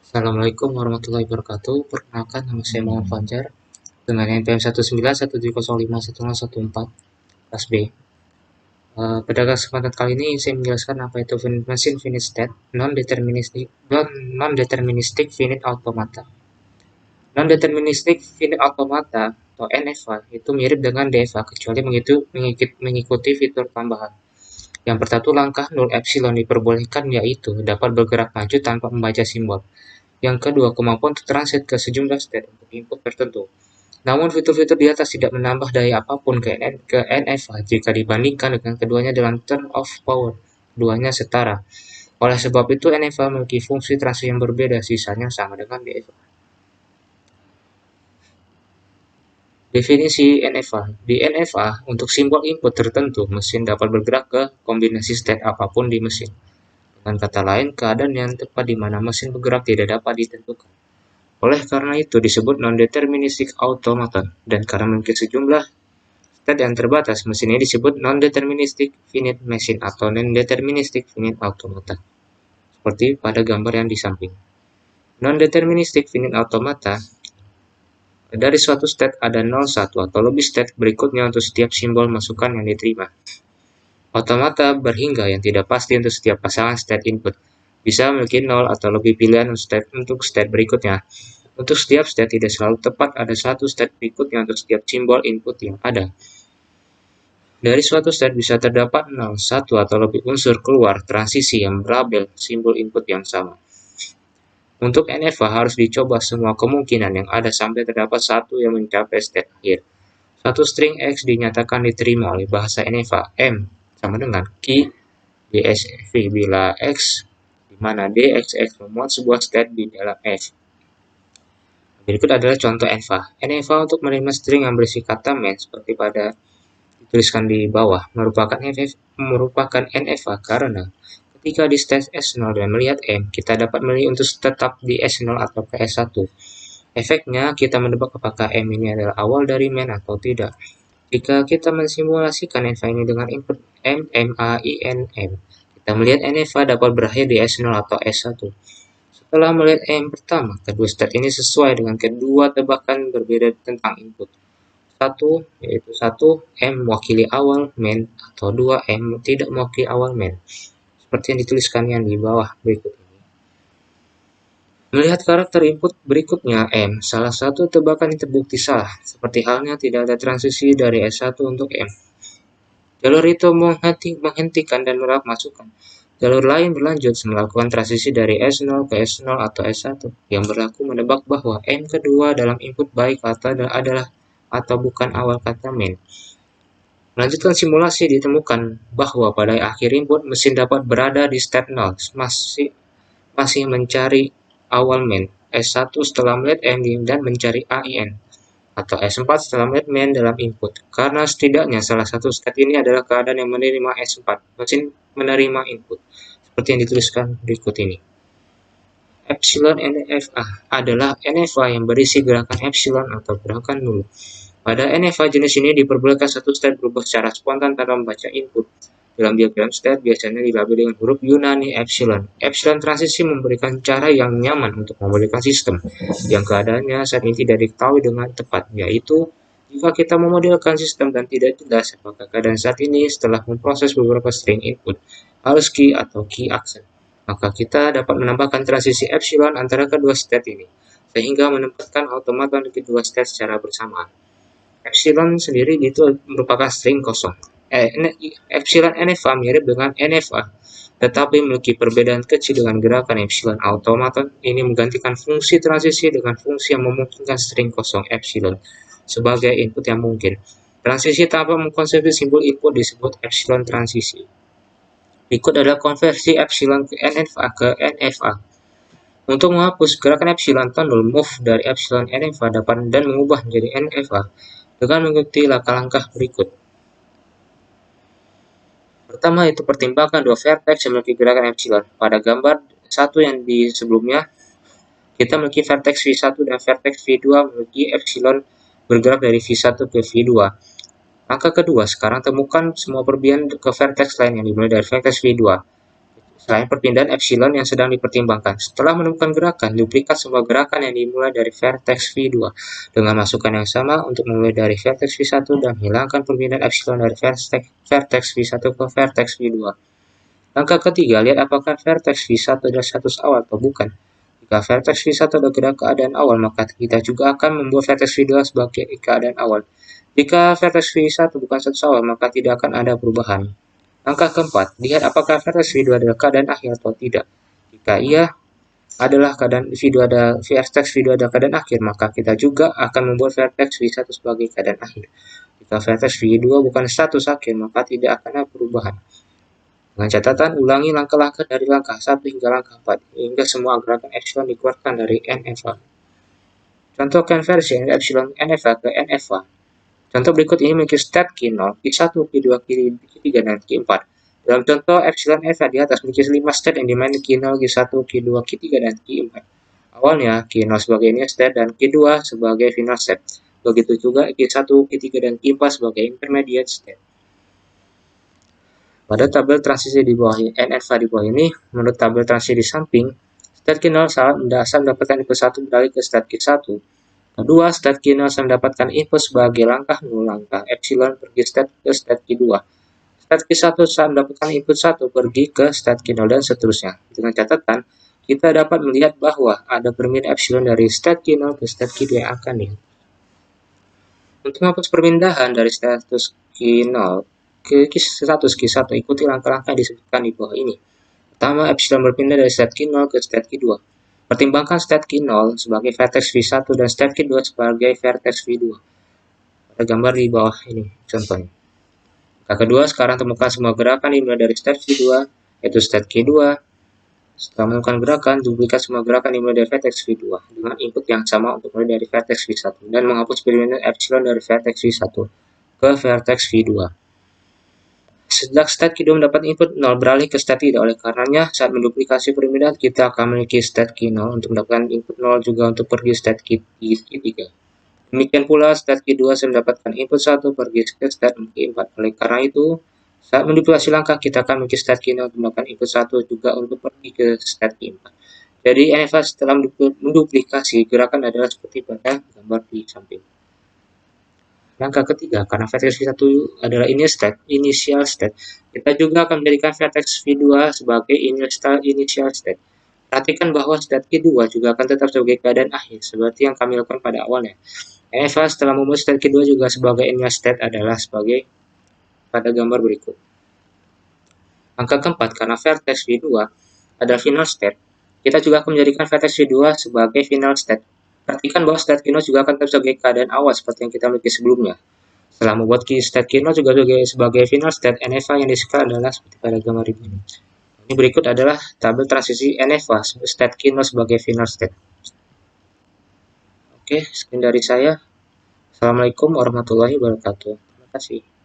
Assalamualaikum warahmatullahi wabarakatuh. Perkenalkan, nama saya Muhammad Fajar dengan NPM 191705114 kelas B. Pada kesempatan kali ini saya menjelaskan apa itu machine finite state non-deterministic finite automata. Non-deterministic finite automata atau NFA itu mirip dengan DFA kecuali mengikuti fitur tambahan. Yang pertama, langkah 0 epsilon diperbolehkan, yaitu dapat bergerak maju tanpa membaca simbol. Yang kedua, kemampuan untuk transit ke sejumlah state untuk input tertentu. Namun fitur-fitur di atas tidak menambah daya apapun ke NFA jika dibandingkan dengan keduanya dalam term of power. Keduanya setara. Oleh sebab itu, NFA memiliki fungsi transit yang berbeda, sisanya sama dengan DFA. Definisi NFA. Di NFA, untuk simbol input tertentu, mesin dapat bergerak ke kombinasi state apapun di mesin. Dengan kata lain, keadaan yang tepat di mana mesin bergerak tidak dapat ditentukan. Oleh karena itu disebut non-deterministic automaton, dan karena memiliki sejumlah state yang terbatas, mesin ini disebut non-deterministic finite machine atau non-deterministic finite automata. Seperti pada gambar yang di samping. Non-deterministic finite automata, dari suatu state ada 0, 1, atau lebih state berikutnya untuk setiap simbol masukan yang diterima. Automata berhingga yang tidak pasti untuk setiap pasangan state input. Bisa memiliki 0 atau lebih pilihan untuk state berikutnya. Untuk setiap state tidak selalu tepat ada satu state berikutnya untuk setiap simbol input yang ada. Dari suatu state bisa terdapat 0, 1, atau lebih unsur keluar transisi yang berlabel simbol input yang sama. Untuk NFA harus dicoba semua kemungkinan yang ada sampai terdapat satu yang mencapai state akhir. Satu string X dinyatakan diterima oleh bahasa NFA M sama dengan key DSV bila X di mana DXX memuat sebuah state di dalam F. Berikut adalah contoh NFA. NFA untuk menerima string yang berisi kata main seperti pada dituliskan di bawah merupakan NFA karena ketika di state S0 dan melihat M, kita dapat memilih untuk tetap di S0 atau ke S1. Efeknya, kita menebak apakah M ini adalah awal dari main atau tidak. Jika kita mensimulasikan NFA ini dengan input MAINM, kita melihat NFA dapat berakhir di S0 atau S1. Setelah melihat M pertama, kedua state ini sesuai dengan kedua tebakan berbeda tentang input. Yaitu 1, M mewakili awal main, atau 2, M tidak mewakili awal main. Seperti yang dituliskan yang di bawah berikut ini. Melihat karakter input berikutnya M, salah satu tebakan yang terbukti salah, seperti halnya tidak ada transisi dari S1 untuk M. Jalur itu menghentikan dan menerap masukan. Jalur lain berlanjut melakukan transisi dari S0 ke S0 atau S1, yang berlaku menebak bahwa M kedua dalam input baik adalah atau bukan awal kata main. Melanjutkan simulasi ditemukan bahwa pada akhir input mesin dapat berada di state 0, masih mencari awal main, S1 setelah melihat M dan mencari AIN, atau S4 setelah melihat main dalam input. Karena setidaknya salah satu state ini adalah keadaan yang menerima S4, mesin menerima input, seperti yang dituliskan berikut ini. Epsilon NFA adalah NFA yang berisi gerakan epsilon atau gerakan nul. Pada NFA jenis ini diperbolehkan satu state berubah secara spontan tanpa membaca input. Dalam diagram state biasanya dilabel dengan huruf Yunani epsilon. Epsilon transisi memberikan cara yang nyaman untuk memulihkan sistem yang keadaannya saat ini tidak diketahui dengan tepat, yaitu jika kita memodelkan sistem dan tidak jelas apakah keadaan saat ini setelah memproses beberapa string input harus key atau key accent, maka kita dapat menambahkan transisi epsilon antara kedua state ini, sehingga menempatkan otomaton di kedua state secara bersamaan. Epsilon sendiri itu merupakan string kosong. Epsilon NFA mirip dengan NFA, tetapi memiliki perbedaan kecil dengan gerakan epsilon automaton. Ini menggantikan fungsi transisi dengan fungsi yang memungkinkan string kosong epsilon sebagai input yang mungkin. Transisi tanpa mengkonsumsi simbol input disebut epsilon transisi. Berikut adalah konversi epsilon ke NFA ke NFA. Untuk menghapus gerakan epsilon tunnel move dari epsilon NFA dapat dan mengubah menjadi NFA dengan mengikuti langkah-langkah berikut. Pertama itu pertimbangkan dua vertex yang memiliki gerakan epsilon. Pada gambar 1 yang di sebelumnya, kita memiliki vertex V1 dan vertex V2 memiliki epsilon bergerak dari V1 ke V2. Langkah kedua, sekarang temukan semua perbian ke vertex lain yang dimulai dari vertex V2. selain perpindahan epsilon yang sedang dipertimbangkan. Setelah menemukan gerakan, duplikat semua gerakan yang dimulai dari vertex V2 dengan masukan yang sama untuk memulai dari vertex V1 dan hilangkan perpindahan epsilon dari vertex V1 ke vertex V2. Langkah ketiga, lihat apakah vertex V1 adalah status awal atau bukan. Jika vertex V1 adalah keadaan awal, maka kita juga akan membuat vertex V2 sebagai keadaan awal. Jika vertex V1 bukan status awal, maka tidak akan ada perubahan. Langkah keempat, lihat apakah vertex V2 adalah keadaan akhir atau tidak. Jika iya adalah keadaan vertex V2 adalah keadaan akhir, maka kita juga akan membuat vertex V1 sebagai keadaan akhir. Jika vertex V2 bukan status akhir, maka tidak akan ada perubahan. Dengan catatan, ulangi langkah-langkah dari langkah 1 hingga langkah 4, hingga semua gerakan epsilon dikeluarkan dari NFA. Contoh konversi epsilon NFA ke NFA. Contoh berikut ini memiliki state Q0, Q1, Q2, Q3, dan Q4. Dalam contoh epsilon NFA di atas memiliki 5 state yang dimana Q0, Q1, Q2, Q3, dan Q4. Awalnya Q0 sebagai initial state dan Q2 sebagai final state. Begitu juga Q1, Q3, dan Q4 sebagai intermediate state. Pada tabel transisi di bawah NFA di bawah ini, menurut tabel transisi di samping, state Q0 saat mendapatkan input 1 beralih ke state Q1. Kedua, state Q0 mendapatkan input sebagai langkah 0, langkah epsilon pergi ke state Q2. State Q1 saat mendapatkan input 1 pergi ke state Q0 dan seterusnya. Dengan catatan, kita dapat melihat bahwa ada permindahan epsilon dari state Q0 ke state Q2 yang akan dihapus. Untuk menghapus perpindahan dari status Q0 ke status Q1, ikuti langkah-langkah yang disebutkan di bawah ini. Pertama, epsilon berpindah dari state Q0 ke state Q2. Pertimbangkan state Q0 sebagai vertex V1 dan state Q2 sebagai vertex V2. Pada gambar di bawah ini contohnya. Langkah kedua, sekarang temukan semua gerakan dimulai dari state V2, yaitu state Q2. Setelah menemukan gerakan, duplikat semua gerakan dimulai dari vertex V2 dengan input yang sama untuk mulai dari vertex V1 dan menghapus perpindahan epsilon dari vertex V1 ke vertex V2. Sejak state Q2 mendapat input 0 beralih ke state tidak, oleh karenanya saat menduplikasi perpindahan kita akan memiliki state Q0 untuk mendapatkan input 0 juga untuk pergi state Q3. Demikian pula state Q2 mendapatkan input 1 pergi ke state Q4. Oleh karena itu, saat menduplikasi langkah kita akan memiliki state Q0 untuk mendapatkan input 1 juga untuk pergi ke state Q4. Jadi NFA setelah menduplikasi gerakan adalah seperti pada gambar di samping. Langkah ketiga, karena vertex V1 adalah initial state, kita juga akan menjadikan vertex V2 sebagai initial state. Perhatikan bahwa state Q2 juga akan tetap sebagai keadaan akhir, seperti yang kami lakukan pada awalnya. NFA setelah membuat state Q2 juga sebagai initial state adalah sebagai pada gambar berikut. Langkah keempat, karena vertex V2 adalah final state, kita juga akan menjadikan vertex V2 sebagai final state. Perhatikan bahwa state Q0 juga akan tetap sebagai keadaan awal seperti yang kita miliki sebelumnya. Setelah membuat state Q0 juga sebagai final state, NFA yang disebut adalah seperti pada gambar ini. Ini berikut adalah tabel transisi NFA state Q0 sebagai final state. Oke, sekian dari saya. Assalamualaikum warahmatullahi wabarakatuh. Terima kasih.